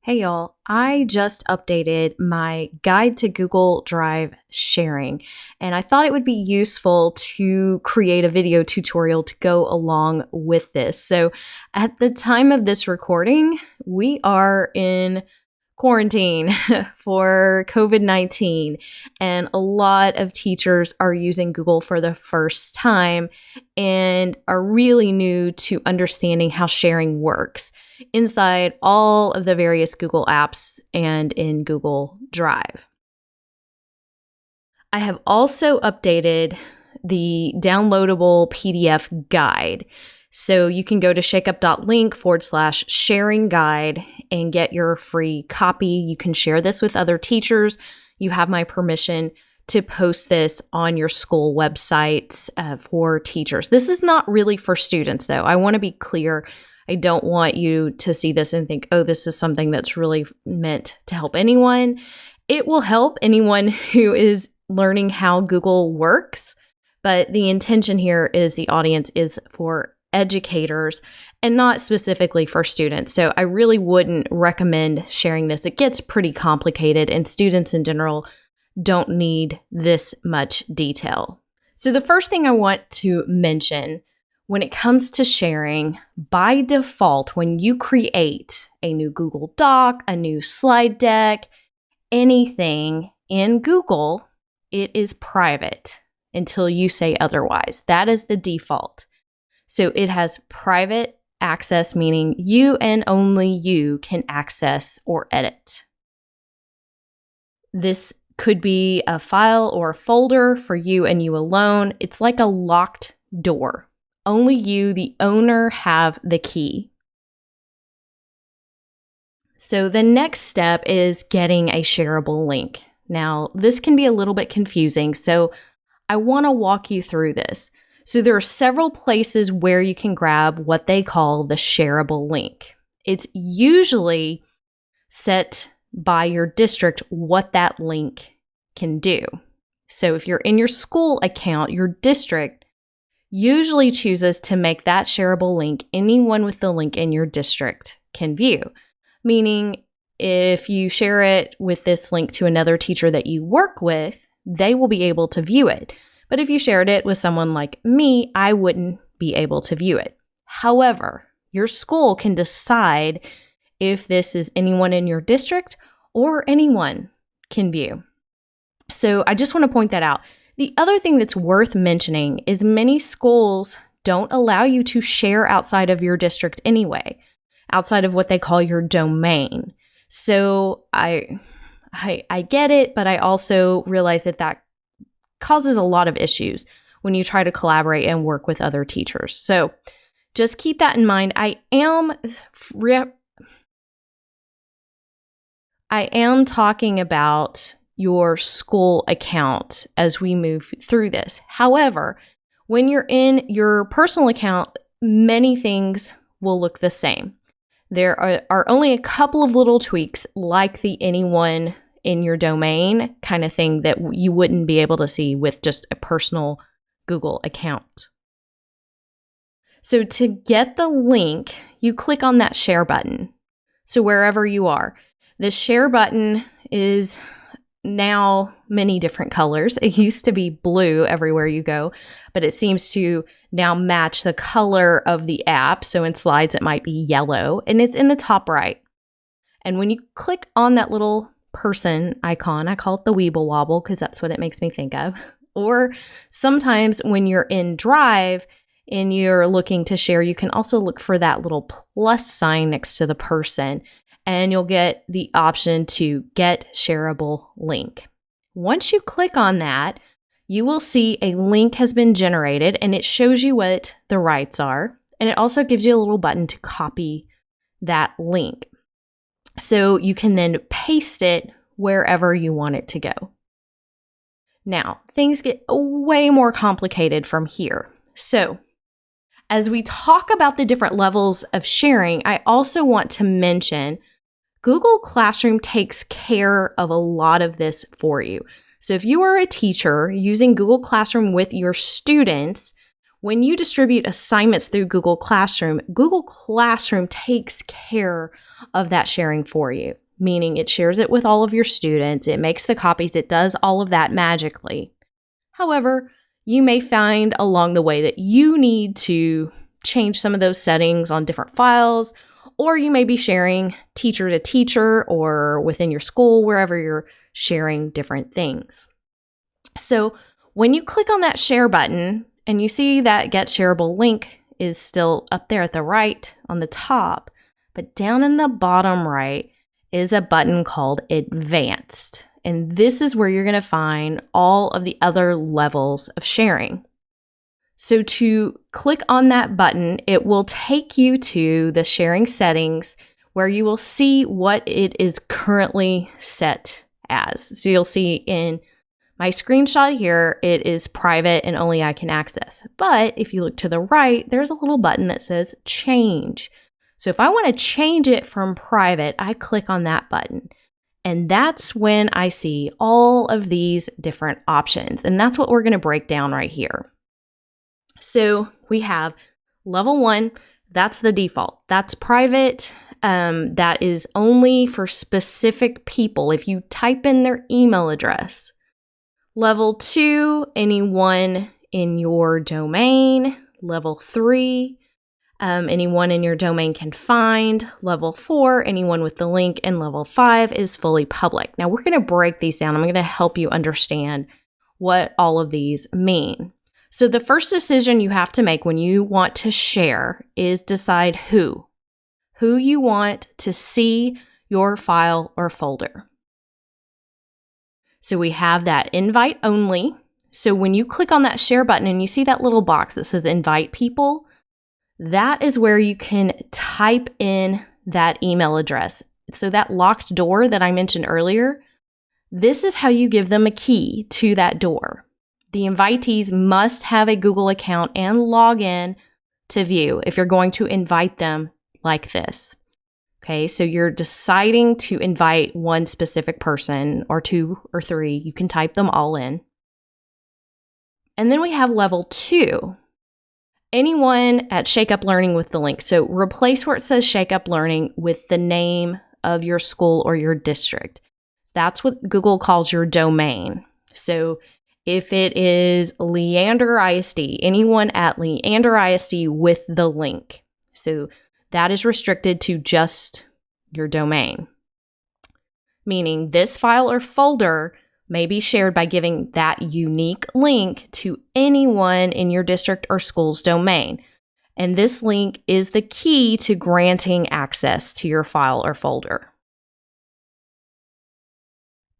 Hey y'all, I just updated my guide to Google Drive sharing, and I thought it would be useful to create a video tutorial to go along with this. So at the time of this recording, we are in quarantine for COVID-19, and a lot of teachers are using Google for the first time and are really new to understanding how sharing works inside all of the various Google apps and in Google Drive. I have also updated the downloadable PDF guide. So you can go to shakeup.link/sharing guide and get your free copy. You can share this with other teachers. You have my permission to post this on your school websites for teachers. This is not really for students, though. I want to be clear. I don't want you to see this and think, oh, this is something that's really meant to help anyone. It will help anyone who is learning how Google works, but the intention here is the audience is for educators and not specifically for students. So I really wouldn't recommend sharing this. It gets pretty complicated and students in general don't need this much detail. So the first thing I want to mention when it comes to sharing, by default, when you create a new Google Doc, a new slide deck, anything in Google, it is private until you say otherwise. That is the default. So it has private access, meaning you and only you can access or edit. This could be a file or a folder for you and you alone. It's like a locked door. Only you, the owner, have the key. So the next step is getting a shareable link. Now, this can be a little bit confusing, so I want to walk you through this. So there are several places where you can grab what they call the shareable link. It's usually set by your district what that link can do. So if you're in your school account, your district usually chooses to make that shareable link anyone with the link in your district can view. Meaning if you share it with this link to another teacher that you work with, they will be able to view it. But if you shared it with someone like me, I wouldn't be able to view it. However, your school can decide if this is anyone in your district or anyone can view. So I just want to point that out. The other thing that's worth mentioning is many schools don't allow you to share outside of your district anyway, outside of what they call your domain. So I get it, but I also realize that causes a lot of issues when you try to collaborate and work with other teachers. So just keep that in mind. I am talking about your school account as we move through this. However, when you're in your personal account, many things will look the same. There are only a couple of little tweaks like the anyone in your domain kind of thing that you wouldn't be able to see with just a personal Google account. So to get the link, you click on that share button. So wherever you are, the share button is now many different colors. It used to be blue everywhere you go, but it seems to now match the color of the app. So in slides, it might be yellow, and it's in the top right. And when you click on that little person icon, I call it the Weeble Wobble because that's what it makes me think of. Or sometimes when you're in Drive and you're looking to share, you can also look for that little plus sign next to the person, and you'll get the option to get shareable link. Once you click on that, you will see a link has been generated, and it shows you what the rights are. And it also gives you a little button to copy that link. So you can then paste it wherever you want it to go. Now, things get way more complicated from here. So as we talk about the different levels of sharing, I also want to mention Google Classroom takes care of a lot of this for you. So if you are a teacher using Google Classroom with your students, When you distribute assignments through Google Classroom takes care of that sharing for you, meaning it shares it with all of your students, it makes the copies, it does all of that magically. However, you may find along the way that you need to change some of those settings on different files, or you may be sharing teacher to teacher or within your school, wherever you're sharing different things. So when you click on that share button and you see that Get Shareable link is still up there at the right on the top, but down in the bottom right is a button called Advanced. And this is where you're going to find all of the other levels of sharing. So to click on that button, it will take you to the sharing settings where you will see what it is currently set as. So you'll see in my screenshot here, it is private and only I can access. But if you look to the right, there's a little button that says Change. So if I want to change it from private, I click on that button. And that's when I see all of these different options. And that's what we're going to break down right here. So we have level 1, that's the default. That's private. That is only for specific people if you type in their email address. Level 2, anyone in your domain. Level 3, anyone in your domain can find. Level 4, anyone with the link. And level 5 is fully public. Now we're going to break these down. I'm going to help you understand what all of these mean. So the first decision you have to make when you want to share is decide who you want to see your file or folder. So we have that invite only. So when you click on that share button and you see that little box that says invite people, that is where you can type in that email address. So that locked door that I mentioned earlier, this is how you give them a key to that door. The invitees must have a Google account and log in to view if you're going to invite them like this. Okay, so you're deciding to invite one specific person or 2 or 3. You can type them all in. And then we have level 2. Anyone at Shake Up Learning with the link. So replace where it says Shake Up Learning with the name of your school or your district. That's what Google calls your domain. So if it is Leander ISD, anyone at Leander ISD with the link. So that is restricted to just your domain. Meaning this file or folder may be shared by giving that unique link to anyone in your district or school's domain. And this link is the key to granting access to your file or folder.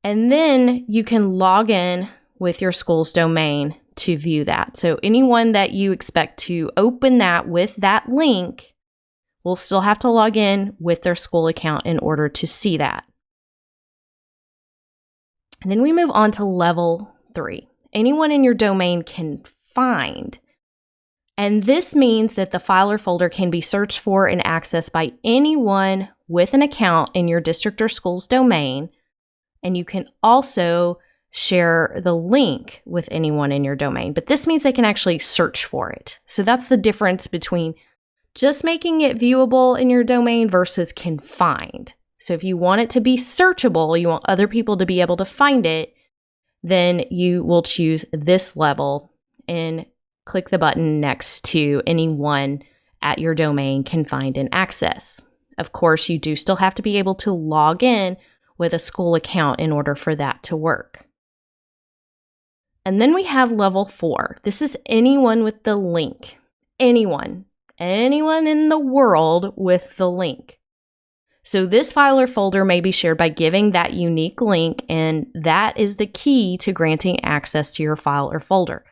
And then you can log in with your school's domain to view that. So anyone that you expect to open that with that link will still have to log in with their school account in order to see that. And then we move on to level 3. Anyone in your domain can find. And this means that the file or folder can be searched for and accessed by anyone with an account in your district or school's domain. And you can also share the link with anyone in your domain. But this means they can actually search for it. So that's the difference between just making it viewable in your domain versus can find. So if you want it to be searchable, you want other people to be able to find it, then you will choose this level and click the button next to anyone at your domain can find and access. Of course, you do still have to be able to log in with a school account in order for that to work. And then we have level 4. This is anyone with the link. Anyone in the world with the link. So this file or folder may be shared by giving that unique link, and that is the key to granting access to your file or folder.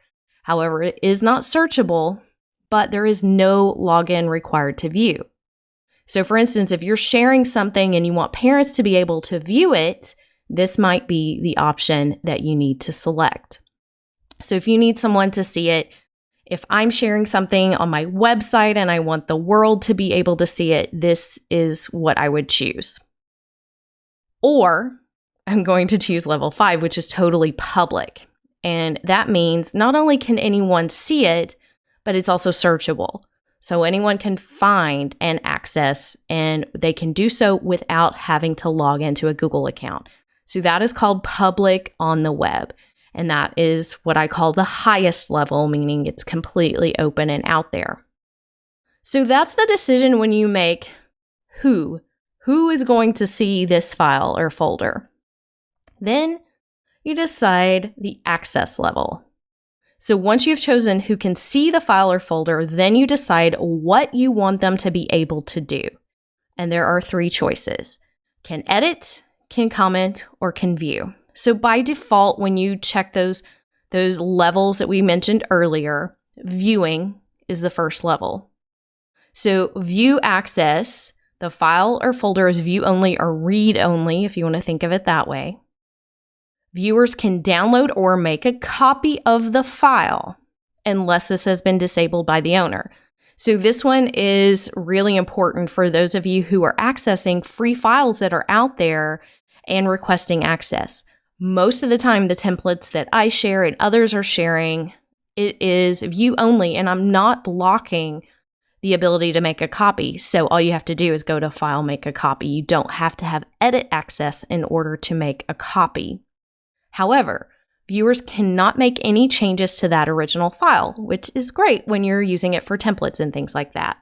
However, it is not searchable, but there is no login required to view. So for instance, if you're sharing something and you want parents to be able to view it, this might be the option that you need to select. So if you need someone to see it, if I'm sharing something on my website and I want the world to be able to see it, this is what I would choose. Or I'm going to choose level 5, which is totally public. And that means not only can anyone see it, but it's also searchable. So anyone can find and access, and they can do so without having to log into a Google account. So that is called public on the web. And that is what I call the highest level, meaning it's completely open and out there. So that's the decision when you make who is going to see this file or folder. Then you decide the access level. So once you've chosen who can see the file or folder, then you decide what you want them to be able to do. And there are 3 choices: can edit, can comment, or can view. So by default, when you check those levels that we mentioned earlier, viewing is the first level. So view access, the file or folder is view only or read only, if you want to think of it that way. Viewers can download or make a copy of the file unless this has been disabled by the owner. So this one is really important for those of you who are accessing free files that are out there and requesting access. Most of the time, the templates that I share and others are sharing, it is view only, and I'm not blocking the ability to make a copy. So all you have to do is go to File, Make a Copy. You don't have to have edit access in order to make a copy. However, viewers cannot make any changes to that original file, which is great when you're using it for templates and things like that.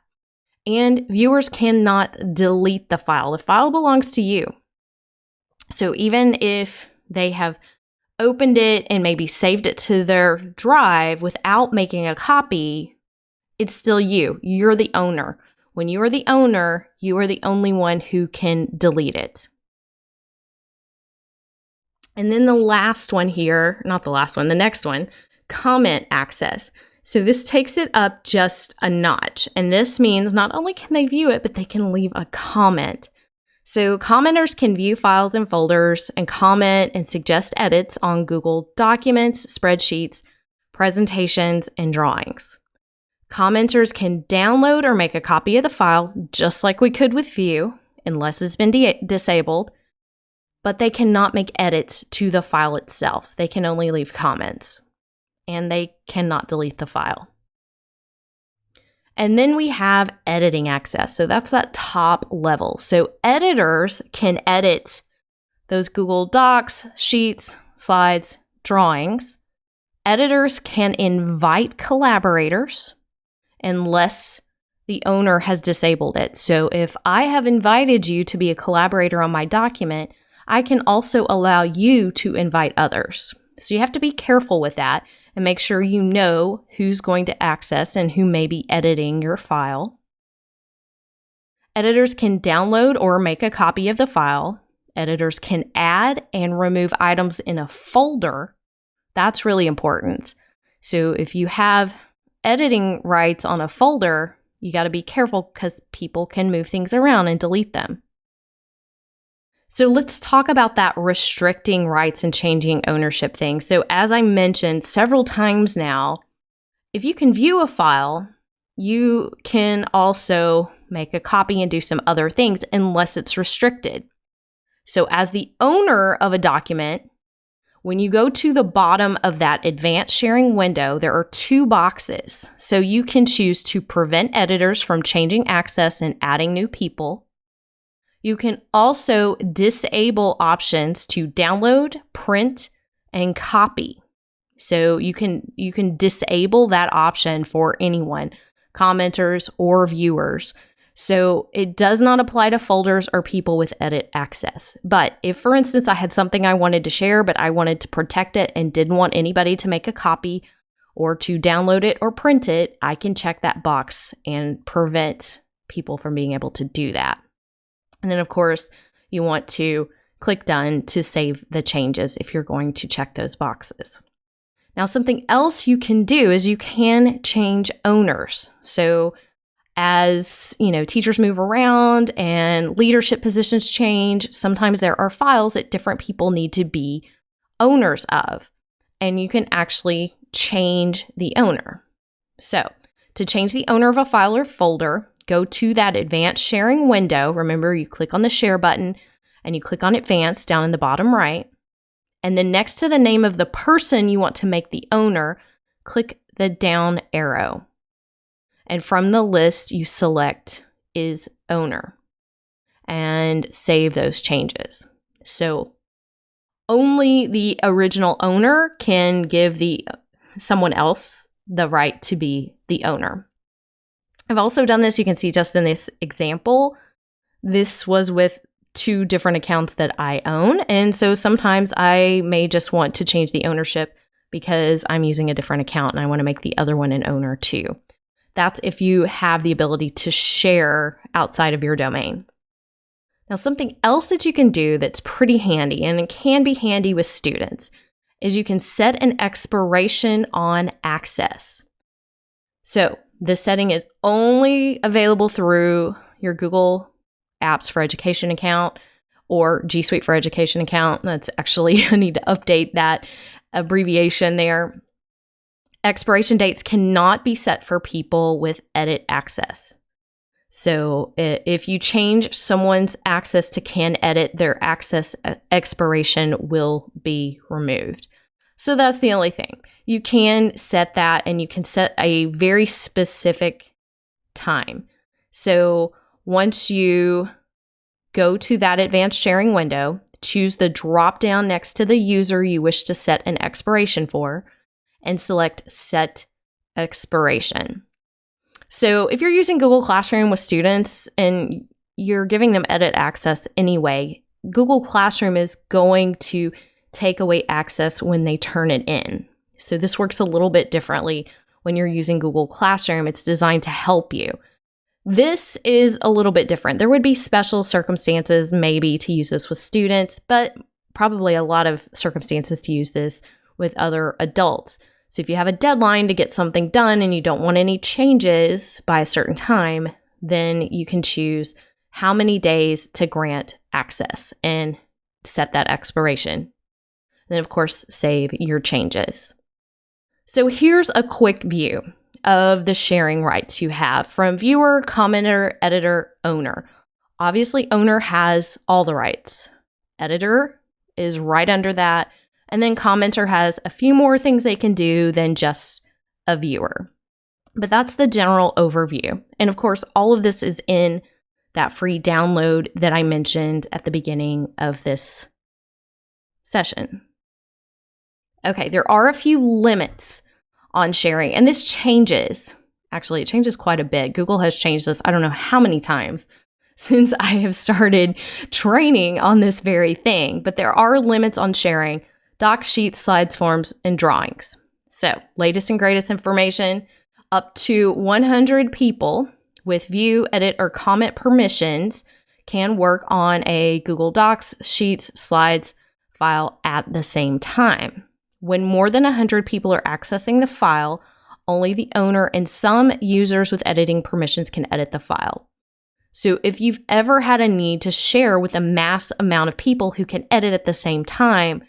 And viewers cannot delete the file. The file belongs to you. So even if they have opened it and maybe saved it to their drive without making a copy, it's still you. You're the owner. When you are the owner, you are the only one who can delete it. And then the last one here, not the last one, the next one, comment access. So this takes it up just a notch. And this means not only can they view it, but they can leave a comment. So commenters can view files and folders and comment and suggest edits on Google Documents, spreadsheets, presentations, and drawings. Commenters can download or make a copy of the file just like we could with view, unless it's been disabled, but they cannot make edits to the file itself. They can only leave comments, and they cannot delete the file. And then we have editing access. So that's that top level. So editors can edit those Google Docs, sheets, slides, drawings. Editors can invite collaborators unless the owner has disabled it. So if I have invited you to be a collaborator on my document, I can also allow you to invite others. So you have to be careful with that and make sure you know who's going to access and who may be editing your file. Editors can download or make a copy of the file. Editors can add and remove items in a folder. That's really important. So if you have editing rights on a folder, you got to be careful because people can move things around and delete them. So let's talk about that restricting rights and changing ownership thing. So as I mentioned several times now, if you can view a file, you can also make a copy and do some other things unless it's restricted. So as the owner of a document, when you go to the bottom of that advanced sharing window, there are 2 boxes. So you can choose to prevent editors from changing access and adding new people. You can also disable options to download, print, and copy. So you can disable that option for anyone, commenters or viewers. So it does not apply to folders or people with edit access. But if, for instance, I had something I wanted to share, but I wanted to protect it and didn't want anybody to make a copy or to download it or print it, I can check that box and prevent people from being able to do that. And then, of course, you want to click Done to save the changes if you're going to check those boxes. Now, something else you can do is you can change owners. So as teachers move around and leadership positions change, sometimes there are files that different people need to be owners of. And you can actually change the owner. So to change the owner of a file or folder, go to that advanced sharing window. Remember, you click on the share button and you click on advanced down in the bottom right. And then next to the name of the person you want to make the owner, click the down arrow. And from the list, you select is owner and save those changes. So only the original owner can give someone else the right to be the owner. I've also done this, you can see just in this example, this was with 2 different accounts that I own. And so sometimes I may just want to change the ownership because I'm using a different account and I want to make the other one an owner too. That's if you have the ability to share outside of your domain. Now, something else that you can do that's pretty handy, and it can be handy with students, is you can set an expiration on access. So this setting is only available through your Google Apps for Education account or G Suite for Education account. That's actually, I need to update that abbreviation there. Expiration dates cannot be set for people with edit access. So if you change someone's access to can edit, their access expiration will be removed. So that's the only thing. You can set that, and you can set a very specific time. So once you go to that advanced sharing window, choose the drop down next to the user you wish to set an expiration for, and select Set Expiration. So if you're using Google Classroom with students and you're giving them edit access anyway, Google Classroom is going to take away access when they turn it in. So this works a little bit differently when you're using Google Classroom. It's designed to help you. This is a little bit different. There would be special circumstances maybe to use this with students, but probably a lot of circumstances to use this with other adults. So if you have a deadline to get something done and you don't want any changes by a certain time, then you can choose how many days to grant access and set that expiration. Then, of course, save your changes. So here's a quick view of the sharing rights you have from viewer, commenter, editor, owner. Obviously, owner has all the rights. Editor is right under that. And then commenter has a few more things they can do than just a viewer. But that's the general overview. And of course, all of this is in that free download that I mentioned at the beginning of this session. Okay, there are a few limits on sharing, and this changes. Actually, it changes quite a bit. Google has changed this I don't know how many times since I have started training on this very thing. But there are limits on sharing docs, sheets, slides, forms, and drawings. So, latest and greatest information, up to 100 people with view, edit, or comment permissions can work on a Google Docs, sheets, slides file at the same time. When more than 100 people are accessing the file, only the owner and some users with editing permissions can edit the file. So if you've ever had a need to share with a mass amount of people who can edit at the same time,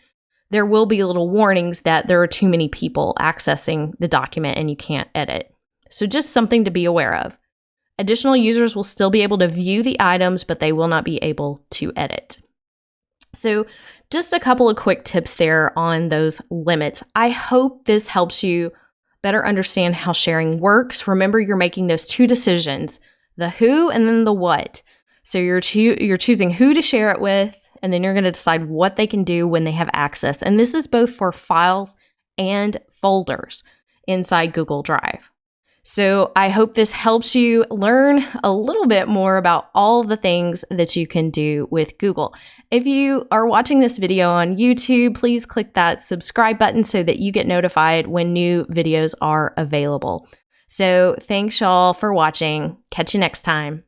there will be little warnings that there are too many people accessing the document and you can't edit. So just something to be aware of. Additional users will still be able to view the items, but they will not be able to edit. So just a couple of quick tips there on those limits. I hope this helps you better understand how sharing works. Remember, you're making those 2 decisions, the who and then the what. So you're choosing who to share it with, and then you're going to decide what they can do when they have access. And this is both for files and folders inside Google Drive. So I hope this helps you learn a little bit more about all the things that you can do with Google. If you are watching this video on YouTube, please click that subscribe button so that you get notified when new videos are available. So thanks y'all for watching. Catch you next time.